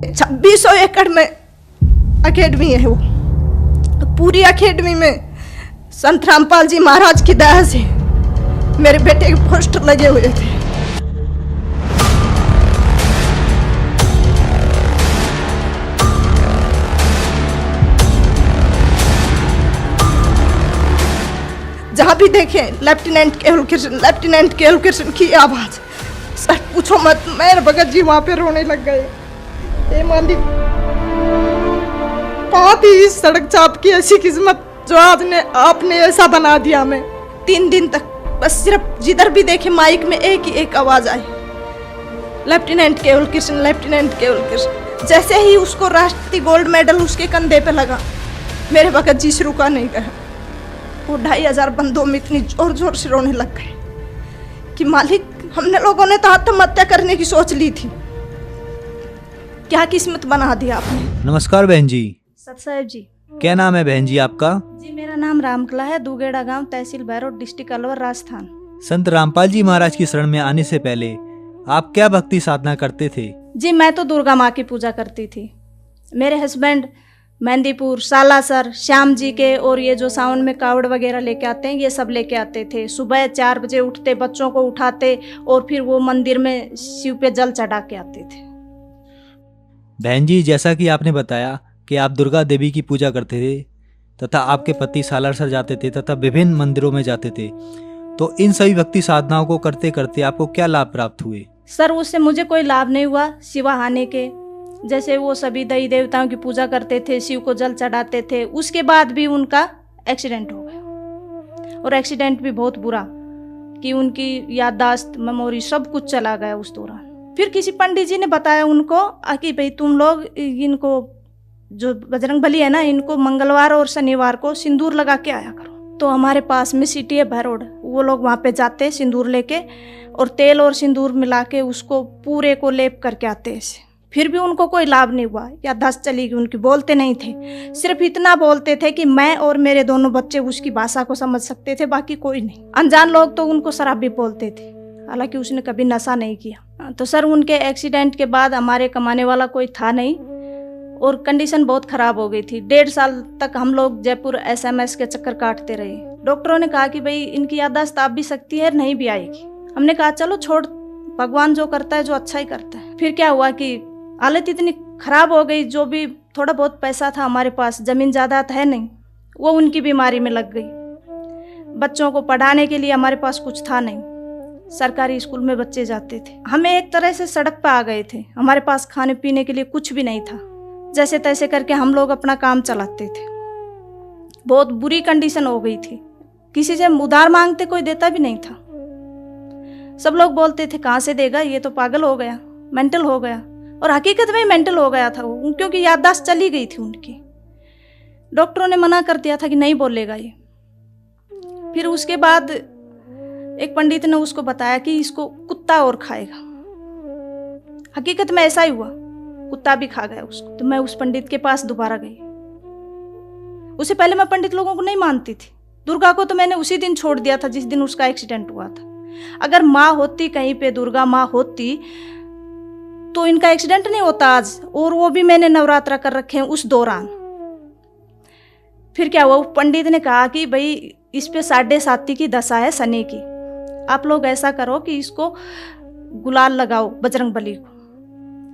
2600 एकड़ में अकेडमी है वो। पूरी अकेडमी में संत रामपाल जी महाराज की दया से मेरे बेटे के पोस्टर लगे हुए थे। जहाँ भी देखें लेफ्टिनेंट केवल कृष्ण की आवाज। सर पूछो मत, मेरे भगत जी वहां पे रोने लग गए। ये मालिक बहुत ही इस सड़क चाप की ऐसी किस्मत जो आज ने आपने ऐसा बना दिया। हमें 3 दिन तक बस सिर्फ जिधर भी देखे माइक में एक ही एक आवाज आई, लेफ्टिनेंट केवल कृष्ण। जैसे ही उसको राष्ट्रीय गोल्ड मेडल उसके कंधे पे लगा, मेरे भगत जी से रुका नहीं गया। वो 2500 बंदों में इतनी जोर जोर से रोने लग गए कि मालिक, हमने लोगों ने तो आत्महत्या करने की सोच ली थी, क्या किस्मत बना दिया आपने। नमस्कार बहन जी। सत साहेब जी। क्या नाम है बहन जी आपका? जी मेरा नाम रामकला है, दुगेड़ा गांव, तहसील भैरोड, डिस्ट्रिक्ट अलवर, राजस्थान। संत रामपाल जी महाराज की शरण में आने से पहले आप क्या भक्ति साधना करते थे? जी मैं तो दुर्गा माँ की पूजा करती थी। मेरे हस्बैंड मेहंदीपुर, सालासर, श्याम जी के और ये जो सावन में कावड़ वगैरह लेके आते हैं, ये सब लेके आते थे। सुबह 4 बजे उठते, बच्चों को उठाते और फिर वो मंदिर में शिव पे जल चढ़ा के आते थे। बहन जी, जैसा कि आपने बताया कि आप दुर्गा देवी की पूजा करते थे तथा आपके पति सालासर जाते थे तथा विभिन्न मंदिरों में जाते थे, तो इन सभी भक्ति साधनाओं को करते करते आपको क्या लाभ प्राप्त हुए? सर उससे मुझे कोई लाभ नहीं हुआ सिवा हानि के। जैसे वो सभी देवी देवताओं की पूजा करते थे, शिव को जल चढ़ाते थे, उसके बाद भी उनका एक्सीडेंट हो गया। और एक्सीडेंट भी बहुत बुरा कि उनकी याददाश्त, मेमोरी सब कुछ चला गया उस दौरान। फिर किसी पंडित जी ने बताया उनको कि भाई तुम लोग इनको जो बजरंगबली है ना, इनको मंगलवार और शनिवार को सिंदूर लगा के आया करो। तो हमारे पास में सिटी है भैरोड, वो लोग वहाँ पे जाते सिंदूर लेके और तेल और सिंदूर मिला के उसको पूरे को लेप करके आते ऐसे। फिर भी उनको कोई लाभ नहीं हुआ, याददाश्त चली गई उनकी, बोलते नहीं थे। सिर्फ इतना बोलते थे कि मैं और मेरे दोनों बच्चे उसकी भाषा को समझ सकते थे, बाकी कोई नहीं। अनजान लोग तो उनको शराबी बोलते थे, हालांकि उसने कभी नशा नहीं किया। तो सर उनके एक्सीडेंट के बाद हमारे कमाने वाला कोई था नहीं और कंडीशन बहुत ख़राब हो गई थी। 1.5 साल तक हम लोग जयपुर SMS के चक्कर काटते रहे। डॉक्टरों ने कहा कि भाई इनकी याददाश्त आप भी सकती है, नहीं भी आएगी। हमने कहा चलो छोड़, भगवान जो करता है जो अच्छा ही करता है। फिर क्या हुआ कि हालत इतनी ख़राब हो गई, जो भी थोड़ा बहुत पैसा था हमारे पास, ज़मीन जायदाद है नहीं, वो उनकी बीमारी में लग गई। बच्चों को पढ़ाने के लिए हमारे पास कुछ था नहीं, सरकारी स्कूल में बच्चे जाते थे। हमें एक तरह से सड़क पर आ गए थे, हमारे पास खाने पीने के लिए कुछ भी नहीं था। जैसे तैसे करके हम लोग अपना काम चलाते थे। बहुत बुरी कंडीशन हो गई थी, किसी से उधार मांगते कोई देता भी नहीं था। सब लोग बोलते थे कहाँ से देगा, ये तो पागल हो गया, मेंटल हो गया। और हकीकत में मेंटल हो गया था वो, क्योंकि याददाश्त चली गई थी उनकी। डॉक्टरों ने मना कर दिया था कि नहीं बोलेगा ये। फिर उसके बाद एक पंडित ने उसको बताया कि इसको कुत्ता और खाएगा। हकीकत में ऐसा ही हुआ, कुत्ता भी खा गया उसको। तो मैं उस पंडित के पास दोबारा गई। उससे पहले मैं पंडित लोगों को नहीं मानती थी। दुर्गा को तो मैंने उसी दिन छोड़ दिया था जिस दिन उसका एक्सीडेंट हुआ था। अगर माँ होती कहीं पे, दुर्गा माँ होती, तो इनका एक्सीडेंट नहीं होता आज, और वो भी मैंने नवरात्रा कर रखे हैं उस दौरान। फिर क्या हुआ, पंडित ने कहा कि भाई इस पे 7.5 की दशा है शनि की, आप लोग ऐसा करो कि इसको गुलाल लगाओ बजरंगबली को।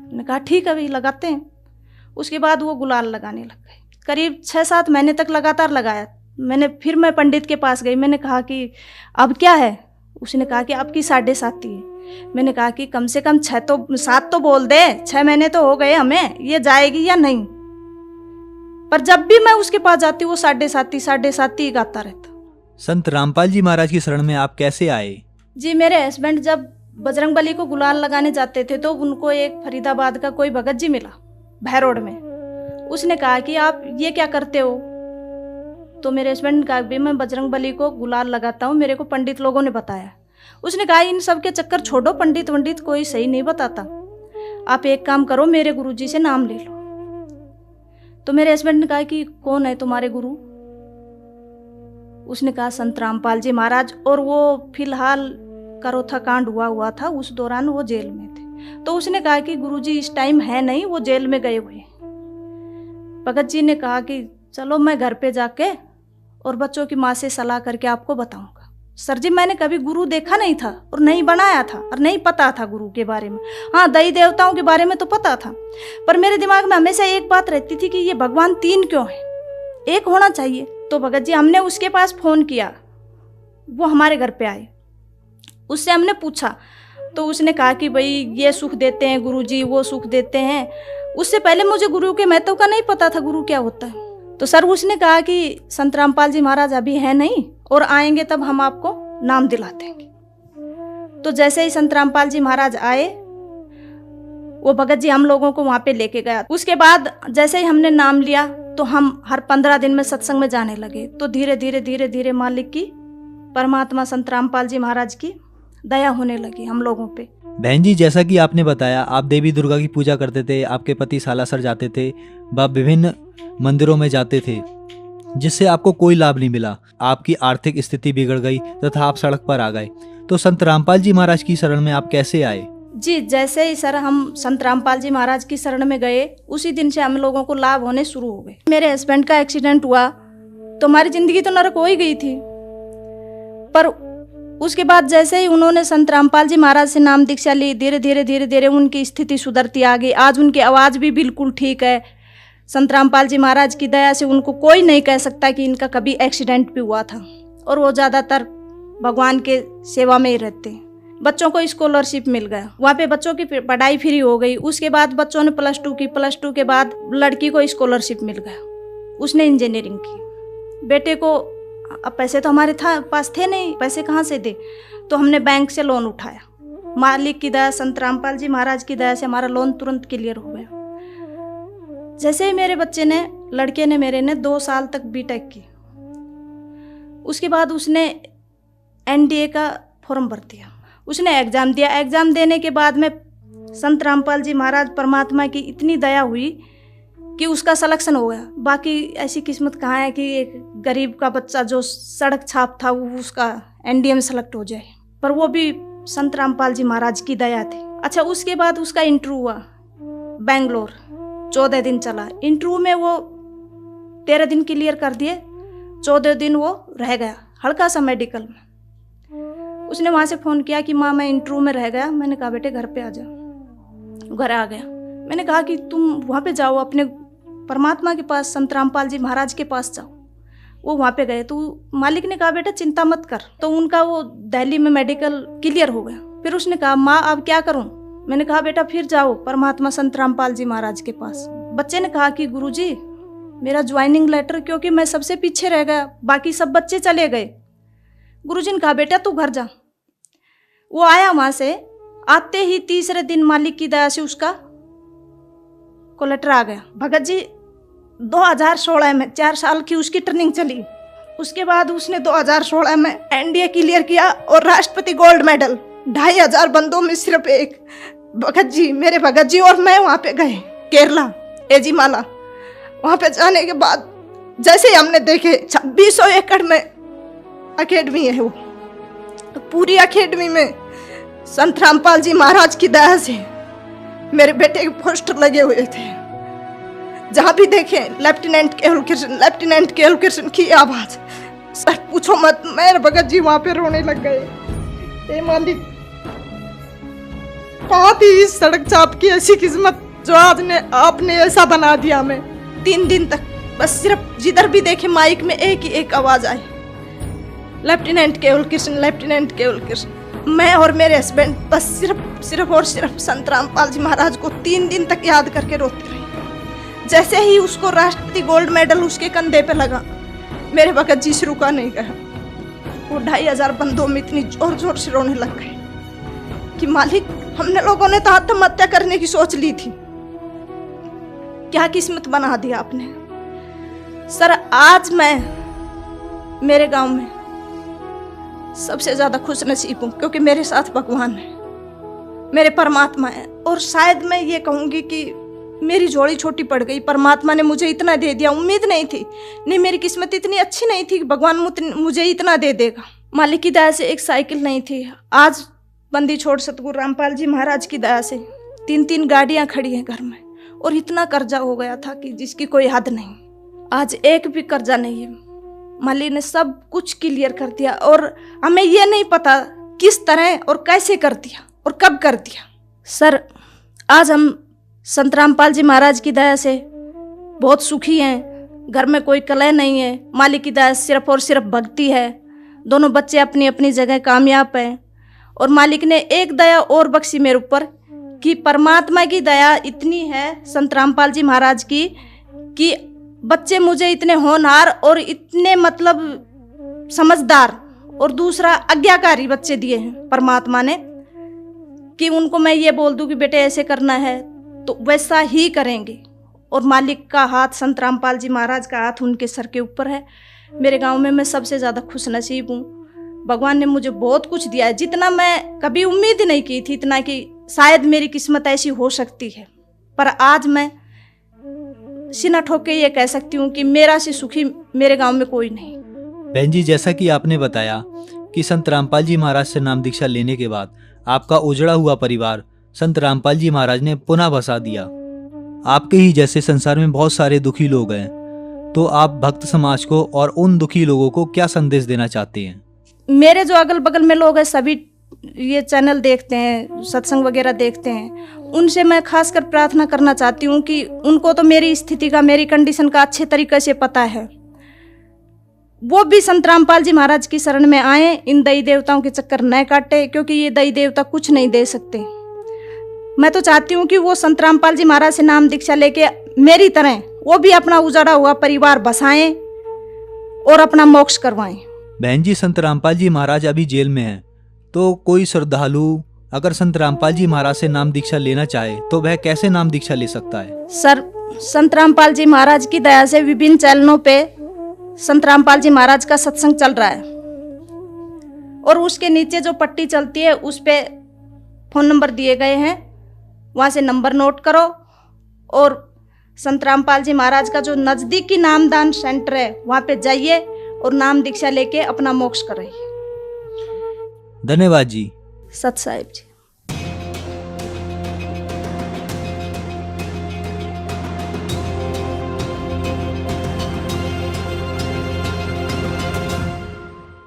मैंने कहा ठीक है भाई लगाते हैं। उसके बाद वो गुलाल लगाने लग गए। करीब 6-7 महीने तक लगातार लगाया। फिर मैं पंडित के पास गई, मैंने कहा कि अब क्या है। उसने कहा कि आपकी 7.5 है। मैंने कहा कि कम से कम 7 तो बोल दे, 6 महीने तो हो गए हमें, ये जाएगी या नहीं। पर जब भी मैं उसके पास जाती वो 7.5 ही गाता रहता। संत रामपाल जी महाराज की शरण में आप कैसे आए? जी मेरे हस्बैंड जब बजरंगबली को गुलाल लगाने जाते थे तो उनको एक फरीदाबाद का कोई भगत जी मिला भैरोड में। उसने कहा कि आप ये क्या करते हो। तो मेरे हस्बैंड ने कहा भी मैं बजरंगबली को गुलाल लगाता हूँ, मेरे को पंडित लोगों ने बताया। उसने कहा इन सब के चक्कर छोड़ो, पंडित वंडित कोई सही नहीं बताता, आप एक काम करो मेरे गुरुजी से नाम ले लो। तो मेरे हस्बैंड ने कहा कि कौन है तुम्हारे गुरु। उसने कहा संत रामपाल जी महाराज। और वो फिलहाल करोथा कांड हुआ था, उस दौरान वो जेल में थे। तो उसने कहा कि गुरुजी इस टाइम है नहीं, वो जेल में गए हुए। भगत जी ने कहा कि चलो मैं घर पे जाके और बच्चों की माँ से सलाह करके आपको बताऊंगा। सर जी, मैंने कभी गुरु देखा नहीं था और नहीं बनाया था और नहीं पता था गुरु के बारे में। हाँ, देवी देवताओं के बारे में तो पता था, पर मेरे दिमाग में हमेशा एक बात रहती थी कि ये भगवान 3 क्यों है, एक होना चाहिए। तो भगत जी, हमने उसके पास फ़ोन किया, वो हमारे घर पे आए, उससे हमने पूछा तो उसने कहा कि भाई ये सुख देते हैं गुरुजी, वो सुख देते हैं। उससे पहले मुझे गुरु के महत्व का नहीं पता था, गुरु क्या होता है। तो सर उसने कहा कि संत रामपाल जी महाराज अभी है नहीं और आएंगे तब हम आपको नाम दिला देंगे। तो जैसे ही संत रामपाल जी महाराज आए, वो भगत जी हम लोगों को वहाँ पे लेके गया। उसके बाद जैसे ही हमने नाम लिया तो हम हर 15 दिन में सत्संग में जाने लगे। तो धीरे धीरे धीरे धीरे मालिक की, परमात्मा संत रामपाल जी महाराज की दया होने लगी हम लोगों पे। बहन जी, जैसा कि आपने बताया, आप देवी दुर्गा की पूजा करते थे, आपके पति सालासर जाते थे, व विभिन्न मंदिरों में जाते थे, जिससे आपको कोई लाभ नहीं मिला। आपकी आर्थिक स्थिति बिगड़ गई तथा आप सड़क पर आ गए। तो संत रामपाल जी महाराज की शरण में आप कैसे आए? जी, जैसे ही सर हम संत रामपाल जी महाराज की शरण में गए, उसी दिन से हम लोगों को लाभ होने शुरू हो गए। मेरे हस्बैंड का एक्सीडेंट हुआ तो हमारी जिंदगी तो नरक हो ही गई थी, पर उसके बाद जैसे ही उन्होंने संत रामपाल जी महाराज से नाम दीक्षा ली, धीरे धीरे धीरे धीरे उनकी स्थिति सुधरती आ गई। आज उनकी आवाज़ भी बिल्कुल ठीक है। संत रामपाल जी महाराज की दया से उनको कोई नहीं कह सकता कि इनका कभी एक्सीडेंट भी हुआ था, और वो ज़्यादातर भगवान के सेवा में ही रहते हैं। बच्चों को स्कॉलरशिप मिल गया, वहाँ पे बच्चों की पढ़ाई फ्री हो गई। उसके बाद बच्चों ने +2 की, +2 के बाद लड़की को स्कॉलरशिप मिल गया, उसने इंजीनियरिंग की। बेटे को अब पैसे तो हमारे पास थे नहीं, पैसे कहाँ से दे, तो हमने बैंक से लोन उठाया। मालिक की दया, संत रामपाल जी महाराज की दया से हमारा लोन तुरंत क्लियर हो गया। जैसे ही मेरे बच्चे ने, लड़के ने मेरे ने 2 साल तक बीटेक की, उसके बाद उसने NDA का फॉर्म भर दिया, उसने एग्ज़ाम दिया। एग्ज़ाम देने के बाद में संत रामपाल जी महाराज परमात्मा की इतनी दया हुई कि उसका सिलेक्शन हो गया। बाकी ऐसी किस्मत कहाँ है कि एक गरीब का बच्चा जो सड़क छाप था वो उसका NDA में सेलेक्ट हो जाए, पर वो भी संत रामपाल जी महाराज की दया थी। अच्छा, उसके बाद उसका इंटरव्यू हुआ बेंगलोर, 14 दिन चला। इंटरव्यू में वो 13 दिन क्लियर कर दिए, 14 दिन वो रह गया हल्का सा मेडिकल में। उसने वहाँ से फ़ोन किया कि माँ मैं इंटरव्यू में रह गया। मैंने कहा बेटे घर पे आ जाओ। घर आ गया। मैंने कहा कि तुम वहाँ पे जाओ, अपने परमात्मा के पास, संत रामपाल जी महाराज के पास जाओ। वो वहाँ पे गए तो मालिक ने कहा बेटा चिंता मत कर। तो उनका वो दिल्ली में मेडिकल क्लियर हो गया। फिर उसने कहा माँ अब क्या करूँ। मैंने कहा बेटा फिर जाओ परमात्मा संत रामपाल जी महाराज के पास। बच्चे ने कहा कि गुरुजी मेरा ज्वाइनिंग लेटर, क्योंकि मैं सबसे पीछे रह गया, बाकी सब बच्चे चले गए। गुरुजी ने कहा बेटा तू घर जा। वो आया वहाँ से, आते ही तीसरे दिन मालिक की दया से उसका को लेटर आ गया। भगत जी 2016 में 4 साल की उसकी ट्रेनिंग चली। उसके बाद उसने 2016 में NDA क्लियर किया और राष्ट्रपति गोल्ड मेडल। 2500 बंदों में सिर्फ एक भगत जी, मेरे भगत जी और मैं वहाँ पे गए केरला, एजीमाला। वहाँ पे जाने के बाद जैसे ही हमने देखे 2600 एकड़ में अकेडमी है वो, तो पूरी अकेडमी में संत रामपाल जी महाराज की दया से मेरे बेटे के पोस्टर लगे हुए थे। जहाँ भी देखे लेफ्टिनेंट केवल कृष्ण, लेफ्टिनेंट केवल कृष्ण की आवाज। सर पूछो मत, मेरे भगत जी वहाँ पे रोने लग गए। मालिक कहाँ थी इस सड़क चाप की ऐसी किस्मत जो आज ने आपने ऐसा बना दिया। हमें 3 दिन तक बस सिर्फ जिधर भी देखे माइक में एक ही एक आवाज आई, लेफ्टिनेंट केवल कृष्ण, लेफ्टिनेंट केवल कृष्ण। मैं और मेरे हस्बैंड बस सिर्फ और सिर्फ संत रामपाल जी महाराज को 3 दिन तक याद करके रोती रही। जैसे ही उसको राष्ट्रपति गोल्ड मेडल उसके कंधे पे लगा, मेरे भगत जी से रुका नहीं गया। वो 2500 बंदों में इतनी जोर जोर से रोने लग गए कि मालिक हमने लोगों ने तो आत्महत्या करने की सोच ली थी, क्या किस्मत बना दिया आपने। सर आज मैं मेरे गांव में सबसे ज्यादा खुश नसीब हूँ, क्योंकि मेरे साथ भगवान है, मेरे परमात्मा है। और शायद मैं ये कहूँगी कि मेरी झोली छोटी पड़ गई, परमात्मा ने मुझे इतना दे दिया। उम्मीद नहीं थी, नहीं मेरी किस्मत इतनी अच्छी नहीं थी कि भगवान मुझे इतना दे देगा। मालिक की दया से एक साइकिल नहीं थी, आज बंदी छोड़ सतगुरु रामपाल जी महाराज की दया से 3-3 गाड़ियां खड़ी हैं घर में, और इतना कर्जा हो गया था कि जिसकी कोई हद नहीं। आज एक भी कर्जा नहीं है। माली ने सब कुछ क्लियर कर दिया, और हमें ये नहीं पता किस तरह और कैसे कर दिया और कब कर दिया। सर, आज हम संत रामपाल जी महाराज की दया से बहुत सुखी हैं। घर में कोई कलह नहीं है। मालिक की दया सिर्फ और सिर्फ भक्ति है। दोनों बच्चे अपनी अपनी जगह कामयाब हैं, और मालिक ने एक दया और बख्शी मेरे ऊपर कि परमात्मा की दया इतनी है संत रामपाल जी महाराज की कि बच्चे मुझे इतने होनहार और इतने मतलब समझदार और दूसरा आज्ञाकारी बच्चे दिए हैं परमात्मा ने, कि उनको मैं ये बोल दूं कि बेटे ऐसे करना है तो वैसा ही करेंगे। और मालिक का हाथ, संत रामपाल जी महाराज का हाथ उनके सर के ऊपर है। मेरे गांव में मैं सबसे ज़्यादा खुश नसीब हूँ। भगवान ने मुझे बहुत कुछ दिया है, जितना मैं कभी उम्मीद ही नहीं की थी, इतना कि शायद मेरी किस्मत ऐसी हो सकती है। पर आज मैं सीना ठोक के ये कह सकती हूँ कि मेरा से सुखी मेरे गांव में कोई नहीं। बहन जी, जैसा कि आपने बताया कि संत रामपाल जी महाराज से नाम दीक्षा लेने के बाद आपका उजड़ा हुआ परिवार संत रामपाल जी महाराज ने पुनः बसा दिया। आपके ही जैसे संसार में बहुत सारे दुखी लोग हैं, तो आप भक्त समाज को और उन दुखी लोगों को क्या संदेश देना चाहते हैं? मेरे जो अगल बगल में लोग हैं, सभी ये चैनल देखते हैं, सत्संग वगैरह देखते हैं, उनसे मैं खासकर प्रार्थना करना चाहती हूँ कि उनको तो मेरी स्थिति का, मेरी कंडीशन का अच्छे तरीके से पता है। वो भी संत रामपाल जी महाराज की शरण में आए, इन दई देवताओं के चक्कर न काटे, क्योंकि ये दई देवता कुछ नहीं दे सकते। मैं तो चाहती हूँ कि वो संत रामपाल जी महाराज से नाम दीक्षा लेके मेरी तरह वो भी अपना उजाड़ा हुआ परिवार बसाएं और अपना मोक्ष करवाएं। बहन जी, संत रामपाल जी महाराज अभी जेल में हैं, तो कोई श्रद्धालु अगर संत रामपाल जी महाराज से नाम दीक्षा लेना चाहे तो वह कैसे नाम दीक्षा ले सकता है? सर, संत रामपाल जी महाराज की दया से विभिन्न चैनलों पे संत रामपाल जी महाराज का सत्संग चल रहा है, और उसके नीचे जो पट्टी चलती है उस पे फोन नंबर दिए गए हैं, वहाँ से नंबर नोट करो और संत रामपाल जी महाराज का जो नज़दीकी नामदान सेंटर है वहाँ पे जाइए और नाम दीक्षा लेके अपना मोक्ष कराइए। धन्यवाद जी। सत साहिब जी।